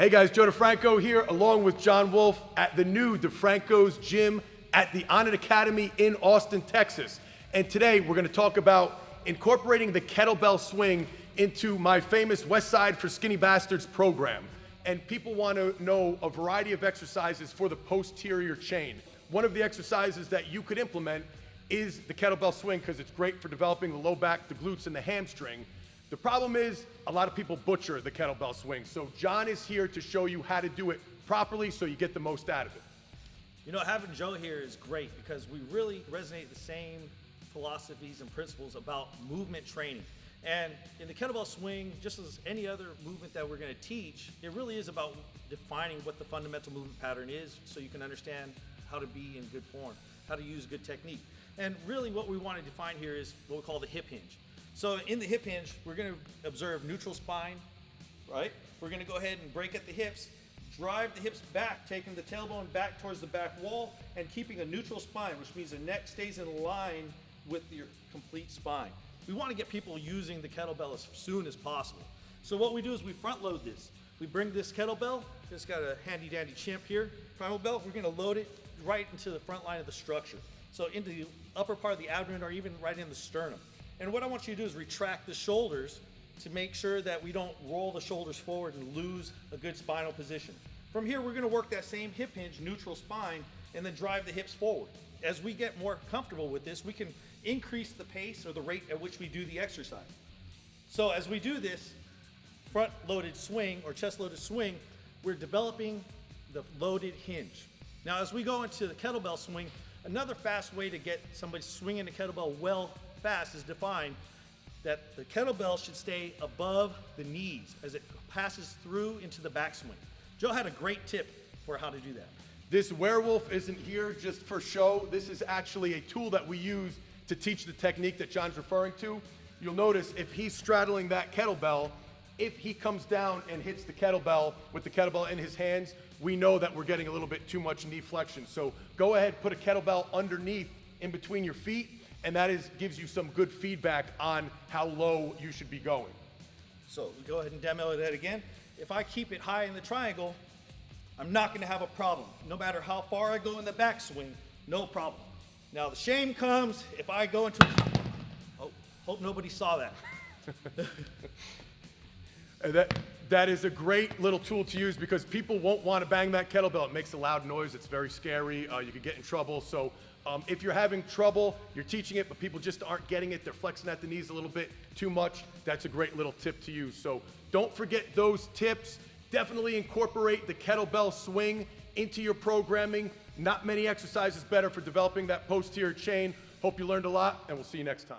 Hey guys, Joe Defranco here, along with John Wolf at the new Defranco's gym at the Onnit Academy in Austin, Texas. And today we're going to talk about incorporating the kettlebell swing into my famous West Side for Skinny Bastards program. And people want to know a variety of exercises for the posterior chain. One of the exercises that you could implement is the kettlebell swing because it's great for developing the low back, the glutes, and the hamstring. The problem is a lot of people butcher the kettlebell swing. So John is here to show you how to do it properly so you get the most out of it. You know, having Joe here is great because we really resonate the same philosophies and principles about movement training. And in the kettlebell swing, just as any other movement that we're going to teach, it really is about defining what the fundamental movement pattern is so you can understand how to be in good form, how to use good technique. And really what we want to define here is what we call the hip hinge. So in the hip hinge, we're going to observe neutral spine, right? We're going to go ahead and break at the hips, drive the hips back, taking the tailbone back towards the back wall and keeping a neutral spine, which means the neck stays in line with your complete spine. We want to get people using the kettlebell as soon as possible. So what we do is we front load this. We bring this kettlebell, it's got a handy dandy chimp here, primal belt, we're going to load it right into the front line of the structure. So into the upper part of the abdomen or even right in the sternum. And what I want you to do is retract the shoulders to make sure that we don't roll the shoulders forward and lose a good spinal position. From here, we're going to work that same hip hinge, neutral spine, and then drive the hips forward. As we get more comfortable with this, we can increase the pace or the rate at which we do the exercise. So as we do this front-loaded swing or chest-loaded swing, we're developing the loaded hinge. Now, as we go into the kettlebell swing, another fast way to get somebody swinging the kettlebell well fast is defined that the kettlebell should stay above the knees as it passes through into the backswing. Joe had a great tip for how to do that. This werewolf isn't here just for show. This is actually a tool that we use to teach the technique that John's referring to. You'll notice if he's straddling that kettlebell, if he comes down and hits the kettlebell with the kettlebell in his hands, we know that we're getting a little bit too much knee flexion. So go ahead, put a kettlebell underneath in between your feet, and that gives you some good feedback on how low you should be going. So we go ahead and demo that again. If I keep it high in the triangle, I'm not going to have a problem. No matter how far I go in the backswing, no problem. Now the shame comes if I go into, oh, hope nobody saw that. That is a great little tool to use because people won't want to bang that kettlebell. It makes a loud noise. It's very scary. You could get in trouble. So if you're having trouble, you're teaching it, but people just aren't getting it, they're flexing at the knees a little bit too much, that's a great little tip to use. So don't forget those tips. Definitely incorporate the kettlebell swing into your programming. Not many exercises better for developing that posterior chain. Hope you learned a lot, and we'll see you next time.